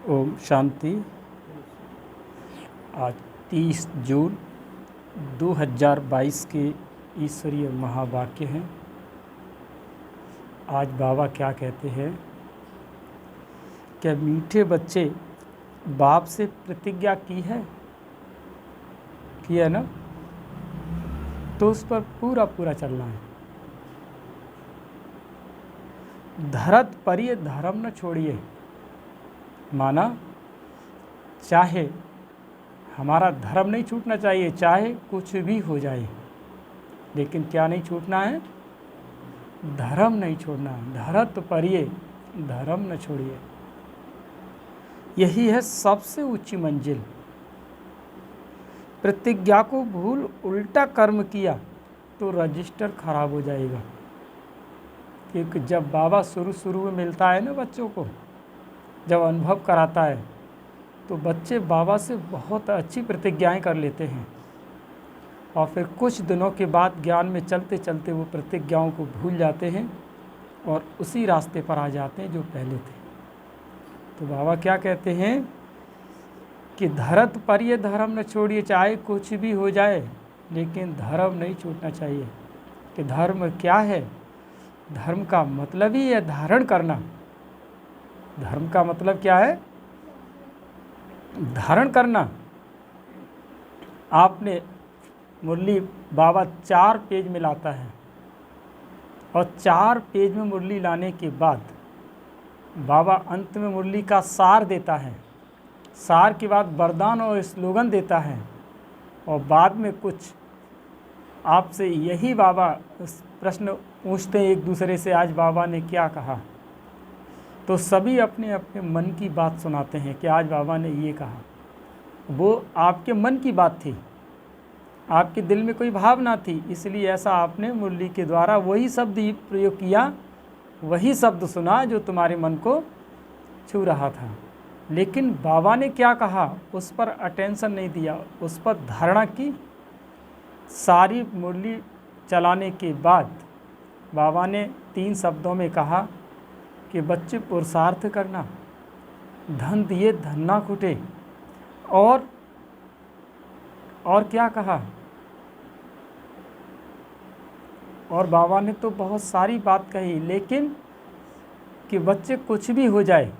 ओम शांति। आज 30 जून 2022 के ईश्वरीय महावाक्य हैं। आज बाबा क्या कहते हैं? क्या मीठे बच्चे बाप से प्रतिज्ञा की है ना? तो उस पर पूरा पूरा चलना है। धरत पर ये धर्म न छोड़िए, माना चाहे हमारा धर्म नहीं छूटना चाहिए, चाहे कुछ भी हो जाए, लेकिन क्या नहीं छूटना है? धर्म नहीं छोड़ना है। धरत पर ये धर्म न छोड़िए, यही है सबसे ऊंची मंजिल। प्रतिज्ञा को भूल उल्टा कर्म किया तो रजिस्टर खराब हो जाएगा। क्योंकि जब बाबा शुरू में मिलता है ना बच्चों को, जब अनुभव कराता है, तो बच्चे बाबा से बहुत अच्छी प्रतिज्ञाएं कर लेते हैं और फिर कुछ दिनों के बाद ज्ञान में चलते चलते वो प्रतिज्ञाओं को भूल जाते हैं और उसी रास्ते पर आ जाते हैं जो पहले थे। तो बाबा क्या कहते हैं कि धरत पर ये धर्म न छोड़िए, चाहे कुछ भी हो जाए, लेकिन धर्म नहीं छूटना चाहिए। कि धर्म क्या है? धर्म का मतलब ही है धारण करना। धर्म का मतलब क्या है? धारण करना। आपने मुरली बाबा 4 पेज में लाता है और 4 पेज में मुरली लाने के बाद बाबा अंत में मुरली का सार देता है। सार के बाद वरदान और स्लोगन देता है और बाद में कुछ आपसे यही बाबा प्रश्न पूछते हैं एक दूसरे से, आज बाबा ने क्या कहा? तो सभी अपने अपने मन की बात सुनाते हैं कि आज बाबा ने ये कहा। वो आपके मन की बात थी, आपके दिल में कोई भावना थी, इसलिए ऐसा आपने मुरली के द्वारा वही शब्द प्रयोग किया, वही शब्द सुना जो तुम्हारे मन को छू रहा था। लेकिन बाबा ने क्या कहा उस पर अटेंशन नहीं दिया, उस पर धारणा की। सारी मुरली चलाने के बाद बाबा ने 3 शब्दों में कहा कि बच्चे पुरुषार्थ करना, धन दिए धन ना खुटे। और क्या कहा? और बाबा ने तो बहुत सारी बात कही, लेकिन कि बच्चे कुछ भी हो जाए,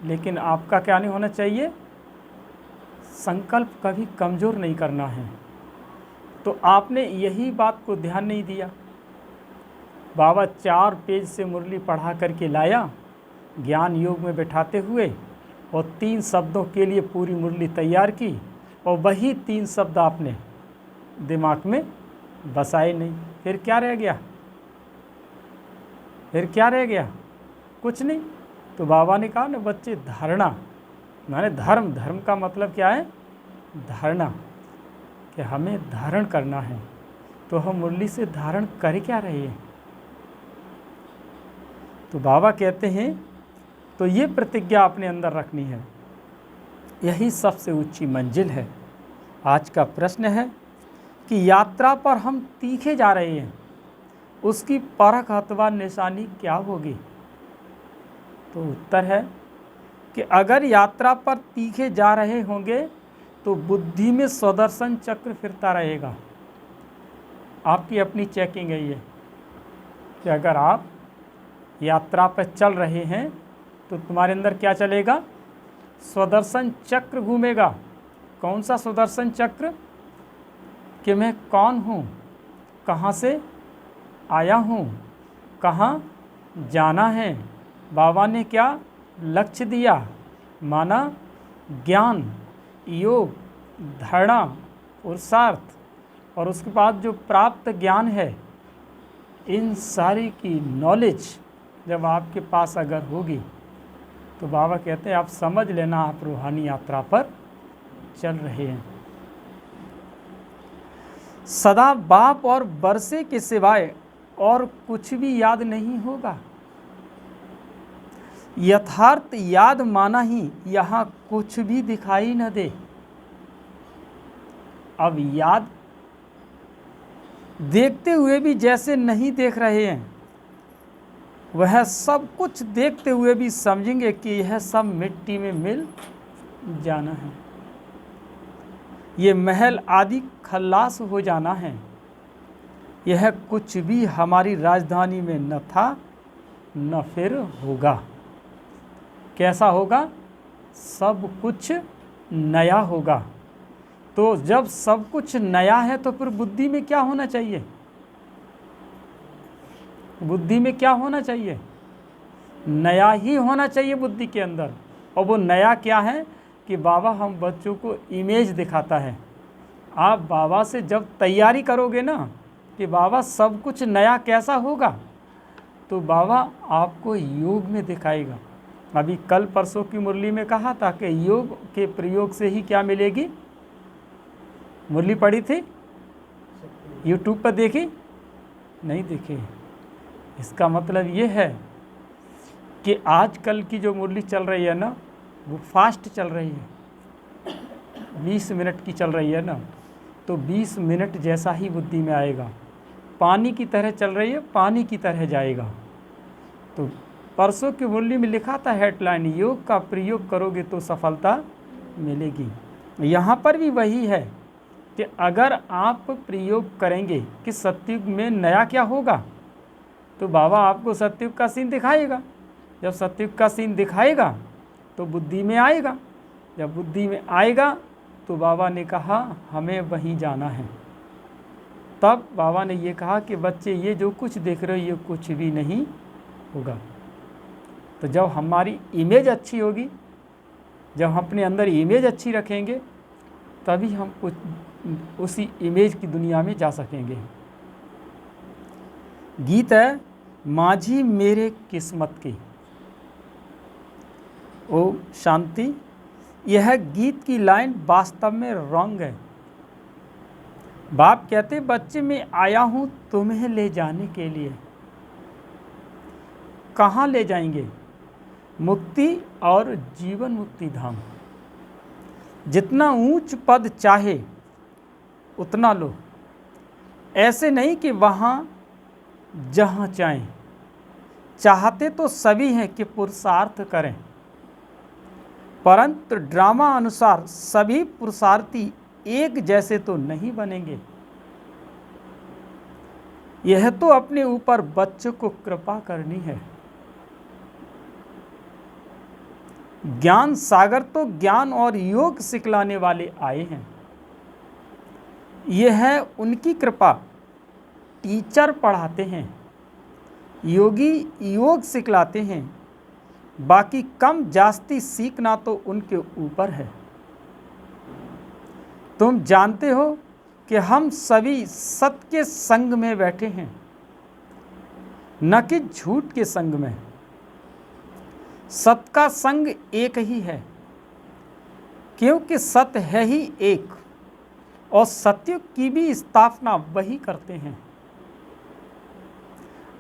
लेकिन आपका क्या नहीं होना चाहिए? संकल्प कभी कमज़ोर नहीं करना है। तो आपने यही बात को ध्यान नहीं दिया। बाबा 4 पेज से मुरली पढ़ा करके लाया ज्ञान योग में बैठाते हुए, और 3 शब्दों के लिए पूरी मुरली तैयार की, और वही 3 शब्द आपने दिमाग में बसाए नहीं। फिर क्या रह गया? कुछ नहीं। तो बाबा ने कहा ना बच्चे, धारणा माने धर्म का मतलब क्या है? धारणा, कि हमें धारण करना है। तो हम मुरली से धारण कर क्या रहे हैं? तो बाबा कहते हैं तो ये प्रतिज्ञा अपने अंदर रखनी है, यही सबसे ऊंची मंजिल है। आज का प्रश्न है कि यात्रा पर हम तीखे जा रहे हैं, उसकी परख अथवा निशानी क्या होगी? तो उत्तर है कि अगर यात्रा पर तीखे जा रहे होंगे तो बुद्धि में स्वदर्शन चक्र फिरता रहेगा। आपकी अपनी चेकिंग है ये, कि अगर आप यात्रा पर चल रहे हैं तो तुम्हारे अंदर क्या चलेगा? स्वदर्शन चक्र घूमेगा। कौन सा स्वदर्शन चक्र? कि मैं कौन हूँ, कहाँ से आया हूँ, कहाँ जाना है, बाबा ने क्या लक्ष्य दिया, माना ज्ञान, योग, धारणा, पुरुषार्थ, और उसके बाद जो प्राप्त ज्ञान है, इन सारी की नॉलेज जब आपके पास अगर होगी तो बाबा कहते हैं आप समझ लेना आप रूहानी यात्रा पर चल रहे हैं। सदा बाप और बरसे के सिवाय और कुछ भी याद नहीं होगा। यथार्थ याद माना ही यहाँ कुछ भी दिखाई न दे। अब याद देखते हुए भी जैसे नहीं देख रहे हैं, वह सब कुछ देखते हुए भी समझेंगे कि यह सब मिट्टी में मिल जाना है, ये महल आदि खल्लास हो जाना है, यह कुछ भी हमारी राजधानी में न था न फिर होगा। कैसा होगा? सब कुछ नया होगा। तो जब सब कुछ नया है तो फिर बुद्धि में क्या होना चाहिए? बुद्धि में क्या होना चाहिए? नया ही होना चाहिए बुद्धि के अंदर। और वो नया क्या है कि बाबा हम बच्चों को इमेज दिखाता है। आप बाबा से जब तैयारी करोगे ना कि बाबा सब कुछ नया कैसा होगा, तो बाबा आपको योग में दिखाएगा। अभी कल परसों की मुरली में कहा था कि योग के प्रयोग से ही क्या मिलेगी। मुरली पढ़ी थी, यूट्यूब पर देखी? नहीं देखी। इसका मतलब ये है कि आजकल की जो मुरली चल रही है ना, वो फास्ट चल रही है, 20 मिनट की चल रही है ना, तो 20 मिनट जैसा ही बुद्धि में आएगा। पानी की तरह चल रही है, पानी की तरह जाएगा। तो परसों की मुरली में लिखा था हेडलाइन, योग का प्रयोग करोगे तो सफलता मिलेगी। यहाँ पर भी वही है कि अगर आप प्रयोग करेंगे कि सतयुग में नया क्या होगा, तो बाबा आपको सतयुग का सीन दिखाएगा। जब सतयुग का सीन दिखाएगा तो बुद्धि में आएगा। जब बुद्धि में आएगा तो बाबा ने कहा हमें वहीं जाना है। तब बाबा ने ये कहा कि बच्चे ये जो कुछ देख रहे हो ये कुछ भी नहीं होगा। तो जब हमारी इमेज अच्छी होगी, जब हम अपने अंदर इमेज अच्छी रखेंगे, तभी हम कुछ उसी इमेज की दुनिया में जा सकेंगे। गीत है माझी मेरे किस्मत की। ओम शांति। यह गीत की लाइन वास्तव में रॉन्ग है। बाप कहते बच्चे मैं आया हूँ तुम्हें ले जाने के लिए। कहाँ ले जाएंगे? मुक्ति और जीवन मुक्ति धाम। जितना ऊंच पद चाहे उतना लो। ऐसे नहीं कि वहाँ जहाँ चाहें। चाहते तो सभी हैं कि पुरुषार्थ करें, परंतु ड्रामा अनुसार सभी पुरुषार्थी एक जैसे तो नहीं बनेंगे। यह तो अपने ऊपर बच्चों को कृपा करनी है। ज्ञान सागर तो ज्ञान और योग सिखलाने वाले आए हैं। यह है उनकी कृपा। टीचर पढ़ाते हैं, योगी योग सिखलाते हैं, बाकी कम जास्ती सीखना तो उनके ऊपर है। तुम जानते हो कि हम सभी सत्य के संग में बैठे हैं, न कि झूठ के संग में। सत्य का संग एक ही है, क्योंकि सत्य है ही एक, और सत्य की भी स्थापना वही करते हैं।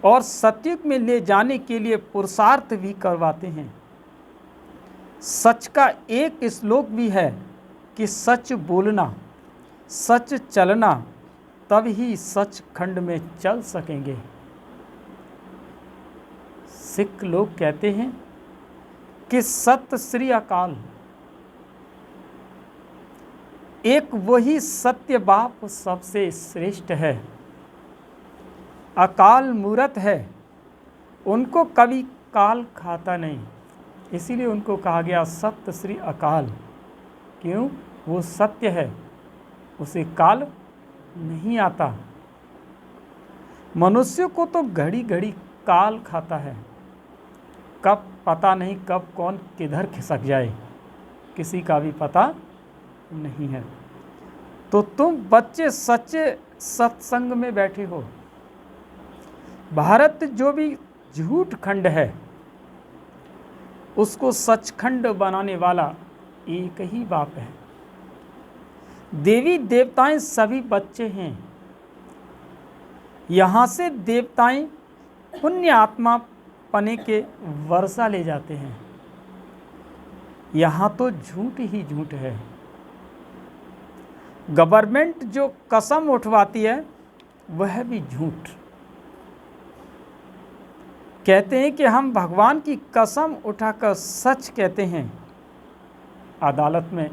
और सत्युग में ले जाने के लिए पुरुषार्थ भी करवाते हैं। सच का एक श्लोक भी है कि सच बोलना, सच चलना, तब ही सचखंड में चल सकेंगे। सिख लोग कहते हैं कि सत्य श्री अकाल। एक वही सत्य बाप सबसे श्रेष्ठ है। अकाल मूरत है, उनको कभी काल खाता नहीं, इसीलिए उनको कहा गया सत्य श्री अकाल। क्यों? वो सत्य है, उसे काल नहीं आता। मनुष्य को तो घड़ी घड़ी काल खाता है, कब पता नहीं, कब कौन किधर खिसक जाए, किसी का भी पता नहीं है। तो तुम बच्चे सच्चे सत्संग में बैठे हो। भारत जो भी झूठ खंड है, उसको सचखंड बनाने वाला एक ही बाप है। देवी देवताएं सभी बच्चे हैं। यहाँ से देवताएं पुण्य आत्मा पने के वर्षा ले जाते हैं। यहाँ तो झूठ ही झूठ है। गवर्नमेंट जो कसम उठवाती है वह भी झूठ, कहते हैं कि हम भगवान की कसम उठाकर सच कहते हैं। अदालत में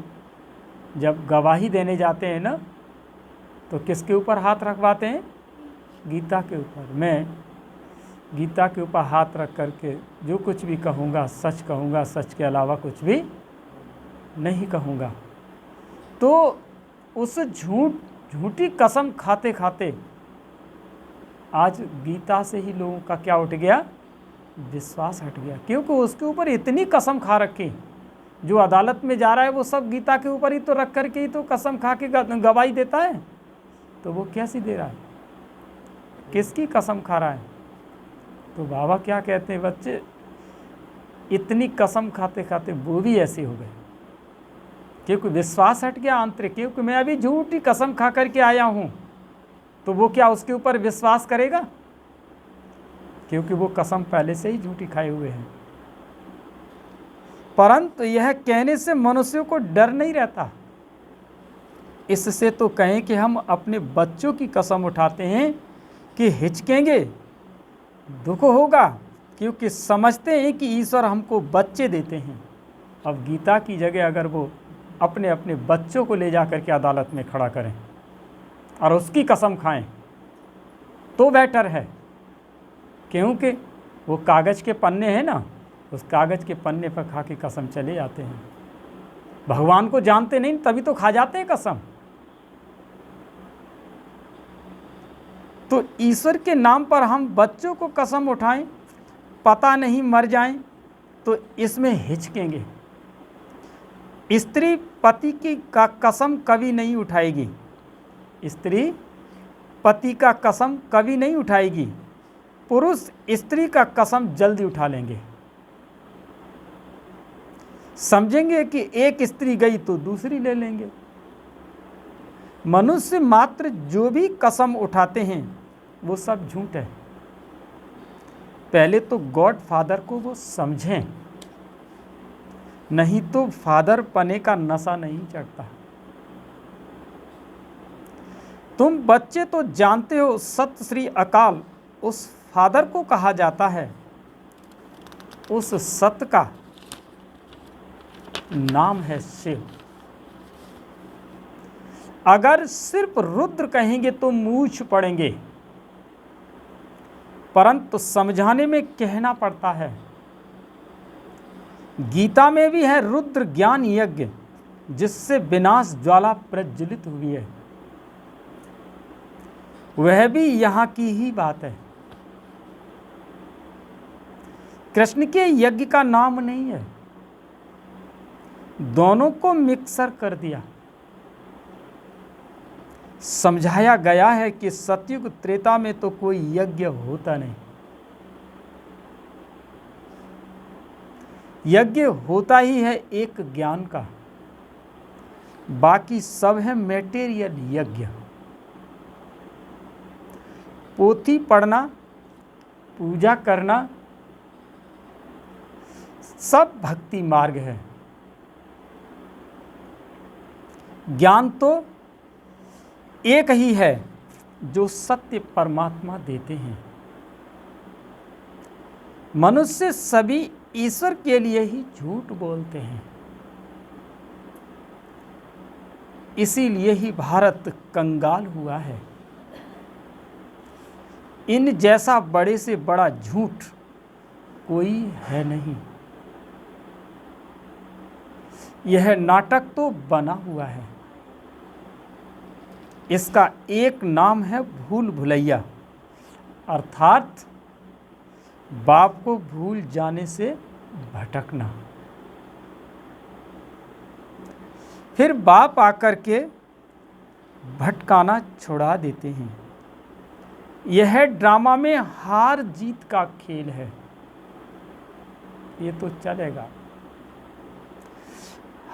जब गवाही देने जाते हैं ना, तो किसके ऊपर हाथ रखवाते हैं? गीता के ऊपर। मैं गीता के ऊपर हाथ रख करके जो कुछ भी कहूँगा सच के अलावा कुछ भी नहीं कहूँगा। तो उस झूठी कसम खाते खाते आज गीता से ही लोगों का क्या उठ गया? विश्वास हट गया, क्योंकि उसके ऊपर इतनी कसम खा रखी। जो अदालत में जा रहा है वो सब गीता के ऊपर ही तो रख करके ही तो कसम खा के गवाही देता है। तो वो कैसी दे रहा है? किसकी कसम खा रहा है? तो बाबा क्या कहते हैं, बच्चे इतनी कसम खाते खाते वो भी ऐसे हो गए, क्योंकि विश्वास हट गया आंतरिक। क्योंकि मैं अभी झूठी कसम खा करके आया हूँ, तो वो क्या उसके ऊपर विश्वास करेगा? क्योंकि वो कसम पहले से ही झूठी खाए हुए हैं। परंतु यह कहने से मनुष्यों को डर नहीं रहता। इससे तो कहें कि हम अपने बच्चों की कसम उठाते हैं कि हिचकेंगे, दुख होगा, क्योंकि समझते हैं कि ईश्वर हमको बच्चे देते हैं। अब गीता की जगह अगर वो अपने अपने बच्चों को ले जा कर के अदालत में खड़ा करें और उसकी कसम खाएं तो बेटर है, क्योंकि वो कागज़ के पन्ने हैं ना, उस कागज़ के पन्ने पर खा के कसम चले जाते हैं। भगवान को जानते नहीं तभी तो खा जाते हैं कसम। तो ईश्वर के नाम पर हम बच्चों को कसम उठाएं, पता नहीं मर जाएं, तो इसमें हिचकेंगे। स्त्री पति की का कसम कभी नहीं उठाएगी। स्त्री पति का कसम कभी नहीं उठाएगी। पुरुष स्त्री का कसम जल्दी उठा लेंगे। समझेंगे कि एक स्त्री गई तो दूसरी ले लेंगे। मनुष्य मात्र जो भी कसम उठाते हैं वो सब झूठ है। पहले तो गॉड फादर को वो समझें, नहीं तो फादर पने का नशा नहीं चढ़ता। तुम बच्चे तो जानते हो सत श्री अकाल उस फादर को कहा जाता है। उस सत का नाम है शिव। अगर सिर्फ रुद्र कहेंगे तो मूछ पड़ेंगे, परंतु समझाने में कहना पड़ता है। गीता में भी है रुद्र ज्ञान यज्ञ, जिससे विनाश ज्वाला प्रज्वलित हुई है। वह भी यहाँ की ही बात है। कृष्ण के यज्ञ का नाम नहीं है, दोनों को मिक्सर कर दिया। समझाया गया है कि सतयुग त्रेता में तो कोई यज्ञ होता नहीं। यज्ञ होता ही है एक ज्ञान का, बाकी सब है मेटेरियल यज्ञ। पोथी पढ़ना, पूजा करना सब भक्ति मार्ग है। ज्ञान तो एक ही है जो सत्य परमात्मा देते हैं। मनुष्य सभी ईश्वर के लिए ही झूठ बोलते हैं। इसीलिए ही भारत कंगाल हुआ है। इन जैसा बड़े से बड़ा झूठ कोई है नहीं। यह नाटक तो बना हुआ है। इसका एक नाम है भूल भुलैया, अर्थात बाप को भूल जाने से भटकना। फिर बाप आकर के भटकाना छुड़ा देते हैं। यह ड्रामा में हार जीत का खेल है। ये तो चलेगा।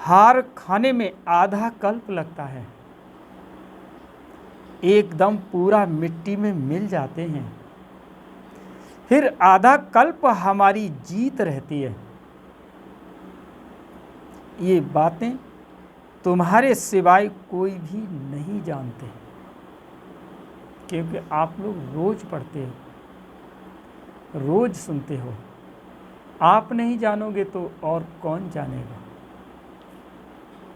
हार खाने में आधा कल्प लगता है, एकदम पूरा मिट्टी में मिल जाते हैं। फिर आधा कल्प हमारी जीत रहती है। ये बातें तुम्हारे सिवाय कोई भी नहीं जानते, क्योंकि आप लोग रोज पढ़ते हो। रोज सुनते हो। आप नहीं जानोगे तो और कौन जानेगा।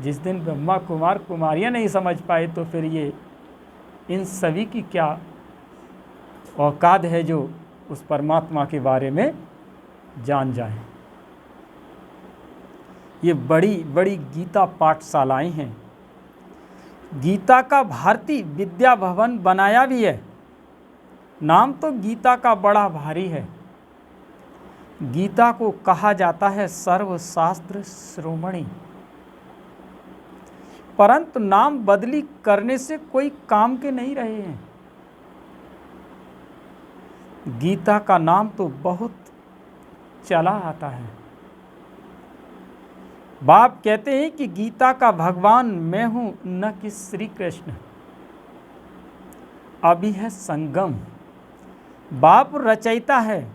जिस दिन ब्रह्मा कुमार कुमारियाँ नहीं समझ पाए तो फिर ये इन सभी की क्या औकात है जो उस परमात्मा के बारे में जान जाए। ये बड़ी बड़ी गीता पाठशालाएं हैं। गीता का भारतीय विद्या भवन बनाया भी है। नाम तो गीता का बड़ा भारी है। गीता को कहा जाता है सर्वशास्त्र शिरोमणि, परंतु नाम बदली करने से कोई काम के नहीं रहे हैं। गीता का नाम तो बहुत चला आता है। बाप कहते हैं कि गीता का भगवान मैं हूं, न कि श्री कृष्ण। अभी है संगम। बाप रचयिता है।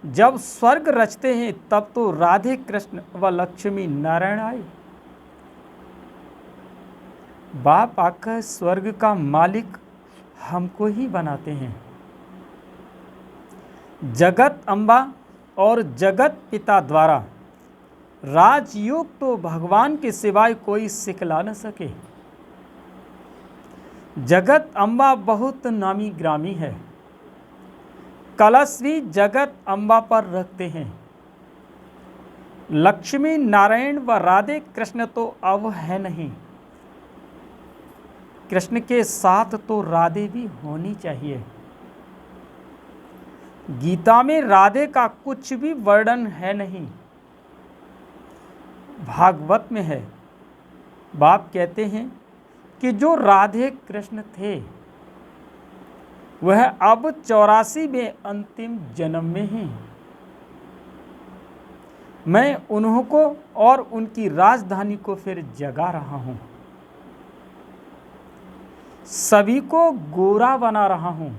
जब स्वर्ग रचते हैं तब तो राधे कृष्ण व लक्ष्मी नारायण आए। बाप आकर स्वर्ग का मालिक हमको ही बनाते हैं। जगत अम्बा और जगत पिता द्वारा राजयोग तो भगवान के सिवाय कोई सिखला न सके। जगत अम्बा बहुत नामी ग्रामी है। कलश भी जगत अम्बा पर रखते हैं। लक्ष्मी नारायण व राधे कृष्ण तो अब है नहीं। कृष्ण के साथ तो राधे भी होनी चाहिए। गीता में राधे का कुछ भी वर्णन है नहीं। भागवत में है। बाप कहते हैं कि जो राधे कृष्ण थे वह अब 84 में अंतिम जन्म में हैं। मैं उन्हों को और उनकी राजधानी को फिर जगा रहा हूं। सभी को गोरा बना रहा हूं।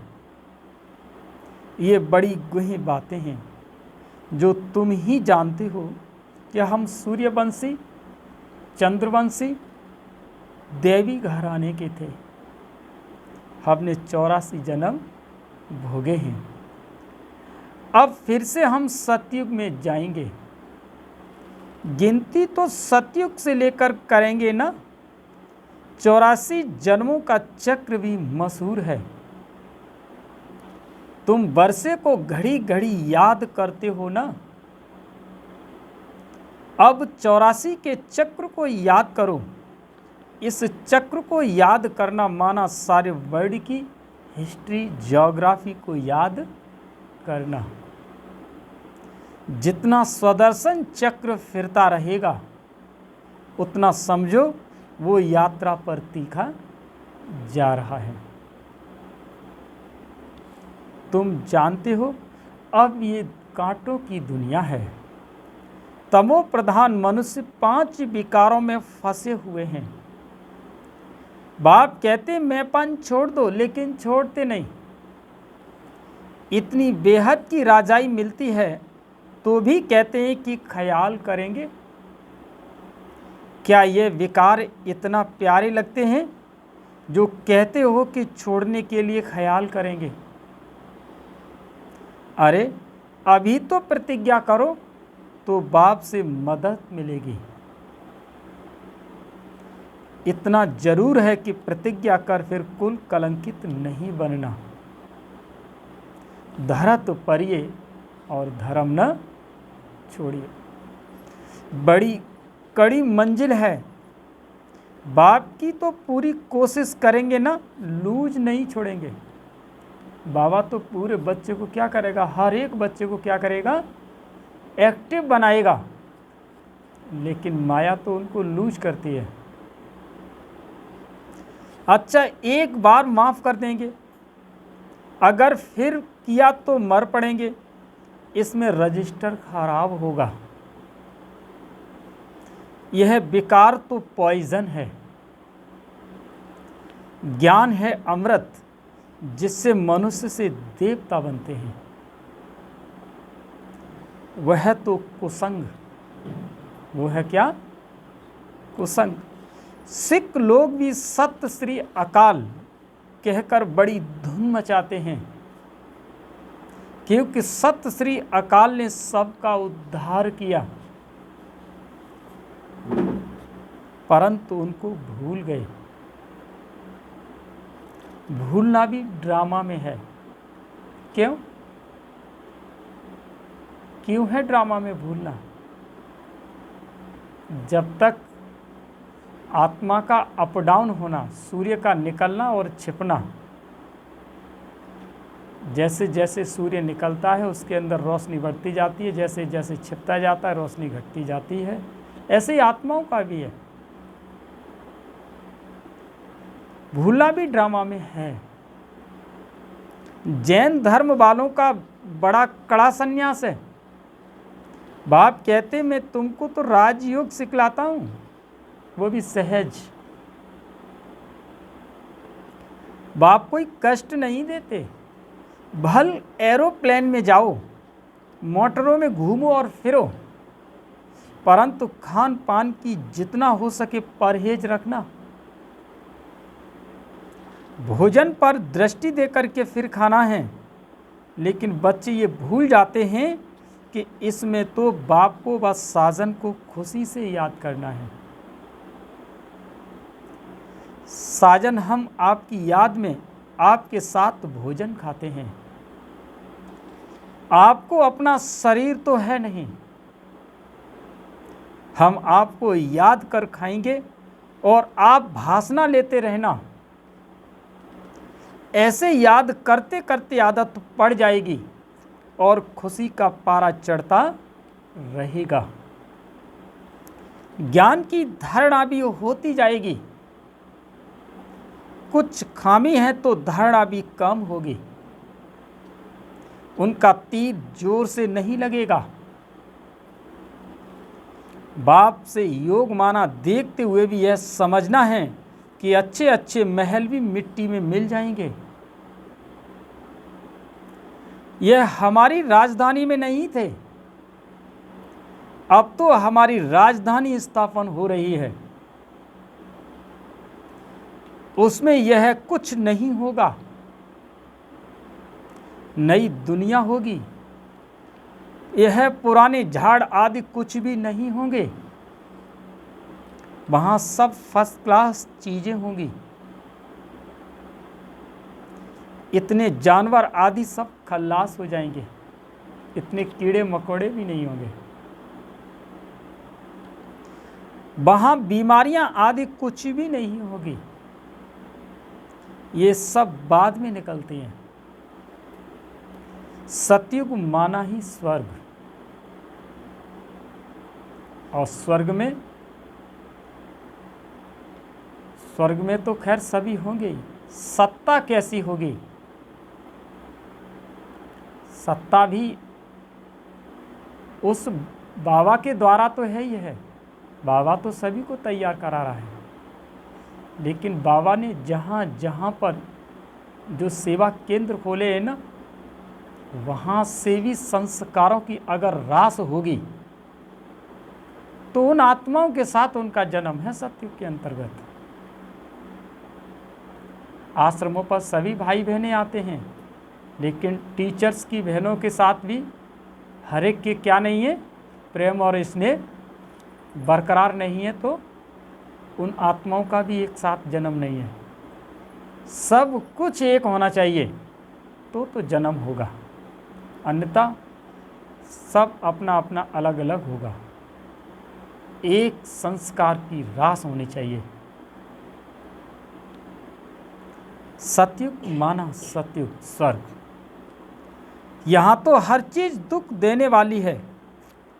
ये बड़ी गहरी बातें हैं जो तुम ही जानते हो कि हम सूर्यवंशी, चंद्रवंशी, देवी घराने के थे। हमने 84 जन्म भोगे हैं। अब फिर से हम सतयुग में जाएंगे। गिनती तो सतयुग से लेकर करेंगे ना। 84 जन्मों का चक्र भी मशहूर है। तुम वर्षे को घड़ी घड़ी याद करते हो ना। अब 84 के चक्र को याद करो। इस चक्र को याद करना माना सारे वर्ल्ड की हिस्ट्री, ज्योग्राफी को याद करना। जितना स्वदर्शन चक्र फिरता रहेगा उतना समझो वो यात्रा पर तीखा जा रहा है। तुम जानते हो अब ये कांटों की दुनिया है। तमो प्रधान मनुष्य 5 विकारों में फंसे हुए हैं। बाप कहते मैंपन छोड़ दो, लेकिन छोड़ते नहीं। इतनी बेहद की राजाई मिलती है तो भी कहते हैं कि ख्याल करेंगे। क्या ये विकार इतना प्यारे लगते हैं जो कहते हो कि छोड़ने के लिए ख्याल करेंगे? अरे अभी तो प्रतिज्ञा करो तो बाप से मदद मिलेगी। इतना जरूर है कि प्रतिज्ञा कर फिर कुल कलंकित नहीं बनना। धरत परिये और धर्म न छोड़िए। बड़ी कड़ी मंजिल है। बाप की तो पूरी कोशिश करेंगे ना, लूज नहीं छोड़ेंगे। बाबा तो पूरे बच्चे को क्या करेगा, हर एक बच्चे को क्या करेगा, एक्टिव बनाएगा। लेकिन माया तो उनको लूज करती है। अच्छा एक बार माफ कर देंगे, अगर फिर किया तो मर पड़ेंगे। इसमें रजिस्टर खराब होगा। यह विकार तो पॉइजन है। ज्ञान है अमृत जिससे मनुष्य से देवता बनते हैं। वह तो कुसंग, वो है क्या, कुसंग। सिख लोग भी सत श्री अकाल कहकर बड़ी धुन मचाते हैं क्योंकि सत श्री अकाल ने सबका उद्धार किया, परंतु उनको भूल गए। भूलना भी ड्रामा में है। क्यों है ड्रामा में भूलना? जब तक आत्मा का अप डाउन होना, सूर्य का निकलना और छिपना, जैसे जैसे सूर्य निकलता है उसके अंदर रोशनी बढ़ती जाती है, जैसे जैसे छिपता जाता है रोशनी घटती जाती है, ऐसे ही आत्माओं का भी है। भूलना भी ड्रामा में है। जैन धर्म वालों का बड़ा कड़ा संन्यास है। बाप कहते मैं तुमको तो राजयोग सिखलाता हूं, वो भी सहज। बाप कोई कष्ट नहीं देते। भल एरोप्लेन में जाओ, मोटरों में घूमो और फिरो, परंतु खान पान की जितना हो सके परहेज रखना। भोजन पर दृष्टि देकर के फिर खाना है। लेकिन बच्चे ये भूल जाते हैं कि इसमें तो बाप को व साजन को खुशी से याद करना है। साजन हम आपकी याद में आपके साथ भोजन खाते हैं। आपको अपना शरीर तो है नहीं, हम आपको याद कर खाएंगे और आप भाषणा लेते रहना। ऐसे याद करते करते आदत पड़ जाएगी और खुशी का पारा चढ़ता रहेगा। ज्ञान की धारणा भी होती जाएगी। कुछ खामी है तो धारणा भी कम होगी। उनका तीर जोर से नहीं लगेगा। बाप से योग माना देखते हुए भी यह समझना है कि अच्छे अच्छे महल भी मिट्टी में मिल जाएंगे। यह हमारी राजधानी में नहीं थे, अब तो हमारी राजधानी स्थापन हो रही है। उसमें यह कुछ नहीं होगा, नई दुनिया होगी। यह पुराने झाड़ आदि कुछ भी नहीं होंगे। वहाँ सब फर्स्ट क्लास चीज़ें होंगी। इतने जानवर आदि सब खल्लास हो जाएंगे। इतने कीड़े मकोड़े भी नहीं होंगे। वहाँ बीमारियां आदि कुछ भी नहीं होगी। ये सब बाद में निकलती हैं। सतयुग माना ही स्वर्ग, और स्वर्ग में तो खैर सभी होंगे ही। सत्ता कैसी होगी? सत्ता भी उस बाबा के द्वारा तो है ही है। बाबा तो सभी को तैयार करा रहा है। लेकिन बाबा ने जहाँ जहाँ पर जो सेवा केंद्र खोले हैं ना, वहाँ से भी संस्कारों की अगर रास होगी तो उन आत्माओं के साथ उनका जन्म है सतयुग के अंतर्गत। आश्रमों पर सभी भाई बहनें आते हैं, लेकिन टीचर्स की बहनों के साथ भी हर एक के क्या नहीं है, प्रेम और स्नेह बरकरार नहीं है, तो उन आत्माओं का भी एक साथ जन्म नहीं है। सब कुछ एक होना चाहिए तो जन्म होगा, अन्यथा सब अपना अपना अलग अलग होगा। एक संस्कार की रास होनी चाहिए। सतयुग माना सतयुग स्वर्ग। यहाँ तो हर चीज़ दुख देने वाली है।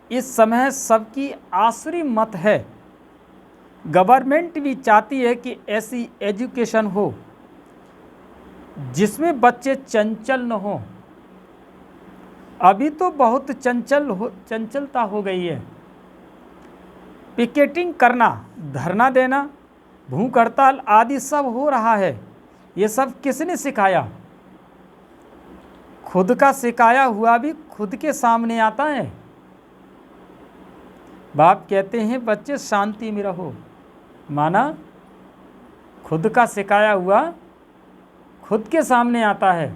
इस समय सबकी आसुरी मत है। गवर्नमेंट भी चाहती है कि ऐसी एजुकेशन हो जिसमें बच्चे चंचल न हो। अभी तो बहुत चंचलता हो गई है। पिकेटिंग करना, धरना देना, भूख हड़ताल आदि सब हो रहा है। ये सब किसने सिखाया? खुद का सिखाया हुआ भी खुद के सामने आता है। बाप कहते हैं बच्चे शांति में रहो, माना खुद का सिखाया हुआ खुद के सामने आता है।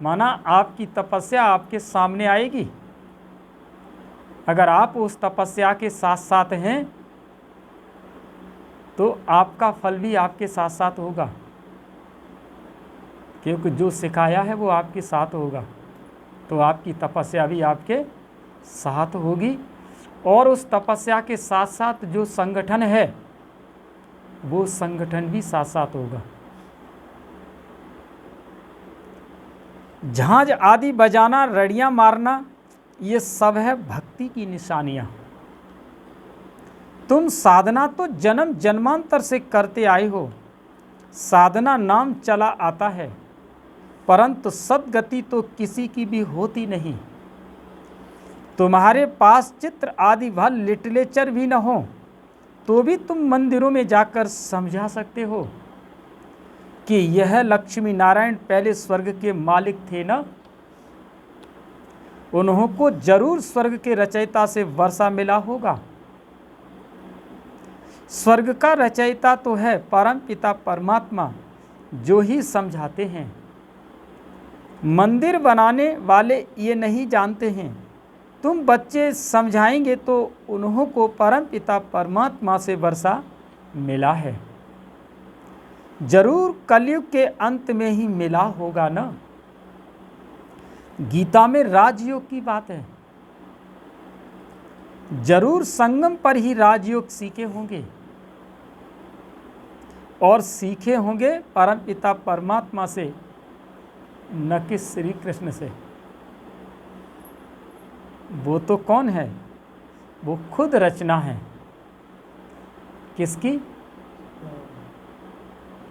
माना आपकी तपस्या आपके सामने आएगी। अगर आप उस तपस्या के साथ साथ हैं तो आपका फल भी आपके साथ साथ होगा, क्योंकि जो सिखाया है वो आपके साथ होगा, तो आपकी तपस्या भी आपके साथ होगी। और उस तपस्या के साथ साथ जो संगठन है वो संगठन भी साथ साथ होगा। झांझ आदि बजाना, रड़ियां मारना, ये सब है भक्ति की निशानियां। तुम साधना तो जन्म जन्मांतर से करते आए हो, साधना नाम चला आता है, परंतु सद्गति तो किसी की भी होती नहीं। तुम्हारे पास चित्र आदि व लिटरेचर भी न हो तो भी तुम मंदिरों में जाकर समझा सकते हो कि यह लक्ष्मी नारायण पहले स्वर्ग के मालिक थे ना, उन्होंने जरूर स्वर्ग के रचयिता से वर्षा मिला होगा। स्वर्ग का रचयिता तो है परम पिता परमात्मा, जो ही समझाते हैं। मंदिर बनाने वाले ये नहीं जानते हैं। तुम बच्चे समझाएंगे तो उन्हों को परम पिता परमात्मा से वर्षा मिला है, जरूर कलयुग के अंत में ही मिला होगा ना। गीता में राजयोग की बात है, जरूर संगम पर ही राजयोग सीखे होंगे, और सीखे होंगे परम पिता परमात्मा से, न कि श्री कृष्ण से। वो तो कौन है? वो खुद रचना है। किसकी?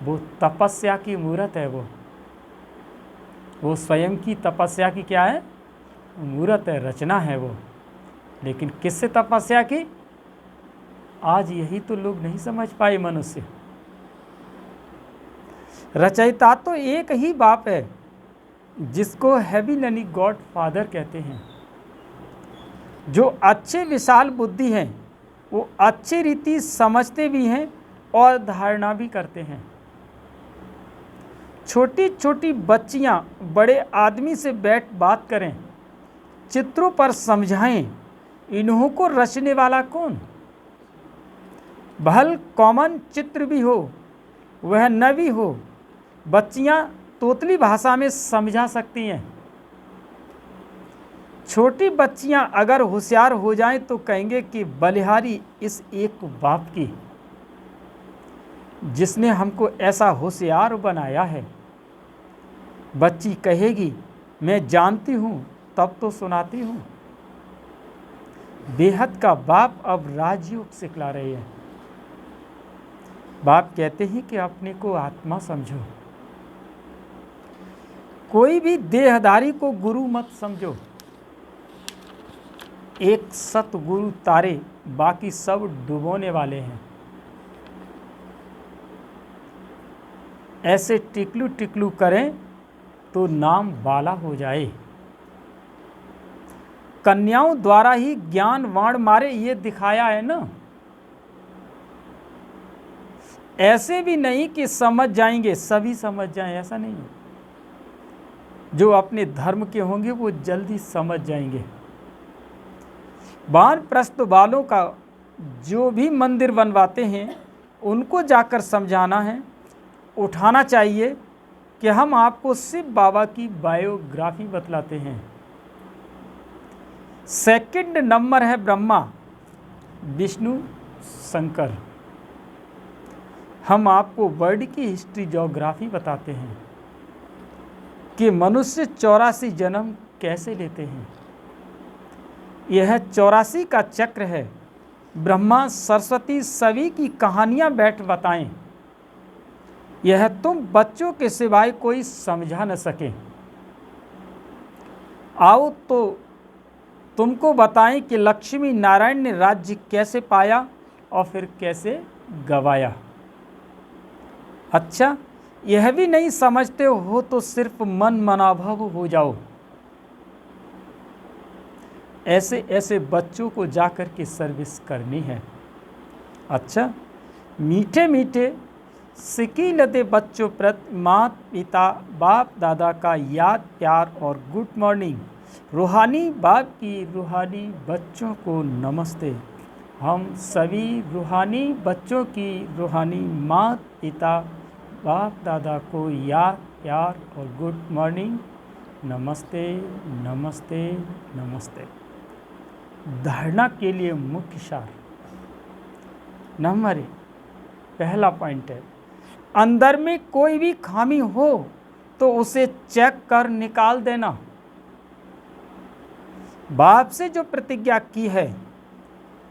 वो तपस्या की मूर्त है। वो स्वयं की तपस्या की क्या है? मूर्त है, रचना है वो। लेकिन किससे तपस्या की? आज यही तो लोग नहीं समझ पाए मनुष्य। रचयिता तो एक ही बाप है, जिसको हेविलनी गॉड फादर कहते हैं। जो अच्छे विशाल बुद्धि हैं, वो अच्छी रीति समझते भी हैं और धारणा भी करते हैं। छोटी छोटी बच्चियां बड़े आदमी से बैठ बात करें, चित्रों पर समझाएं, इन्हों को रचने वाला कौन? भल कॉमन चित्र भी हो, वह न भी हो, बच्चियां तोतली भाषा में समझा सकती हैं। छोटी बच्चियां अगर होशियार हो जाएं तो कहेंगे कि बलिहारी इस एक बाप की, जिसने हमको ऐसा होशियार बनाया है। बच्ची कहेगी मैं जानती हूँ, तब तो सुनाती हूँ। बेहद का बाप अब राजयोग सिखला रहे हैं। बाप कहते हैं कि अपने को आत्मा समझो, कोई भी देहधारी को गुरु मत समझो। एक सतगुरु तारे, बाकी सब डुबोने वाले हैं। ऐसे टिकलू टिकलू करें तो नाम बाला हो जाए। कन्याओं द्वारा ही ज्ञान वाण मारे, ये दिखाया है ना। ऐसे भी नहीं कि समझ जाएंगे, सभी समझ जाएं, ऐसा नहीं है। जो अपने धर्म के होंगे वो जल्दी समझ जाएंगे। वानप्रस्थ वालों का जो भी मंदिर बनवाते हैं, उनको जाकर समझाना है, उठाना चाहिए कि हम आपको शिव बाबा की बायोग्राफी बतलाते हैं। सेकंड नंबर है ब्रह्मा, विष्णु, शंकर। हम आपको वर्ल्ड की हिस्ट्री ज्योग्राफी बताते हैं कि मनुष्य 84 जन्म कैसे लेते हैं। यह 84 का चक्र है। ब्रह्मा सरस्वती सभी की कहानियां बैठ बताएं, यह तुम बच्चों के सिवाय कोई समझा न सके। आओ तो तुमको बताएं कि लक्ष्मी नारायण ने राज्य कैसे पाया और फिर कैसे गवाया। अच्छा, यह भी नहीं समझते हो तो सिर्फ मन मनाभव हो जाओ। ऐसे ऐसे बच्चों को जाकर के सर्विस करनी है। अच्छा, मीठे मीठे सिकी लदे बच्चों प्रति माता पिता बाप दादा का याद प्यार और गुड मॉर्निंग। रूहानी बाप की रूहानी बच्चों को नमस्ते। हम सभी रूहानी बच्चों की रूहानी माता पिता बाप दादा को याद प्यार और गुड मॉर्निंग। नमस्ते नमस्ते नमस्ते। धारणा के लिए मुख्य सार। नंबर 1, पहला पॉइंट है, अंदर में कोई भी खामी हो तो उसे चेक कर निकाल देना। बाप से जो प्रतिज्ञा की है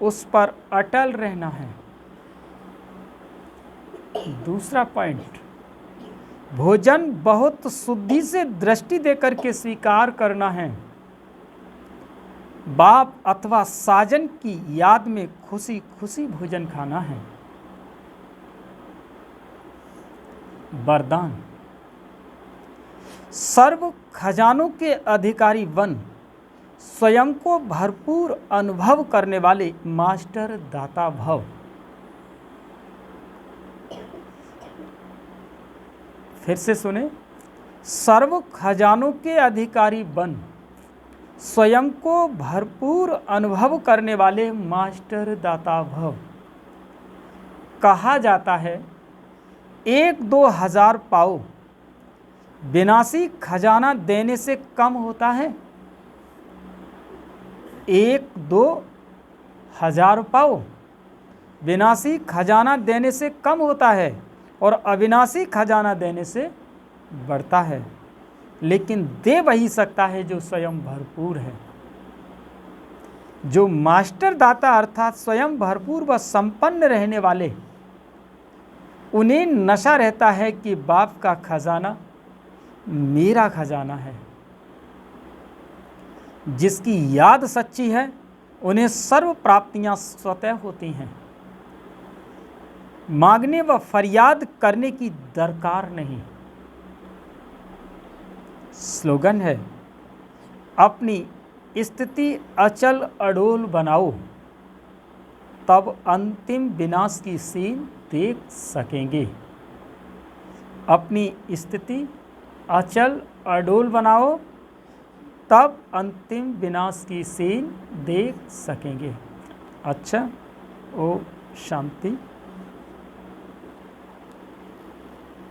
उस पर अटल रहना है। दूसरा पॉइंट, भोजन बहुत शुद्धि से दृष्टि देकर के स्वीकार करना है। बाप अथवा साजन की याद में खुशी खुशी भोजन खाना है। वरदान, सर्व खजानों के अधिकारी बन स्वयं को भरपूर अनुभव करने वाले मास्टर दाता भव। फिर से सुने, सर्व खजानों के अधिकारी बन स्वयं को भरपूर अनुभव करने वाले मास्टर दाता भव। कहा जाता है 1-2 हजार पाओ विनाशी खजाना देने से कम होता है। 1-2 हजार पाओ विनाशी खजाना देने से कम होता है और अविनाशी खजाना देने से बढ़ता है। लेकिन दे वही सकता है जो स्वयं भरपूर है। जो मास्टर दाता अर्थात स्वयं भरपूर व संपन्न रहने वाले, उन्हें नशा रहता है कि बाप का खजाना मेरा खजाना है। जिसकी याद सच्ची है उन्हें सर्व प्राप्तियां स्वतः होती हैं। मांगने व फरियाद करने की दरकार नहीं। स्लोगन है, अपनी स्थिति अचल अडोल बनाओ तब अंतिम विनाश की सीन देख सकेंगे। अपनी स्थिति अचल अडोल बनाओ तब अंतिम विनाश की सीन देख सकेंगे। अच्छा, ओ शांति।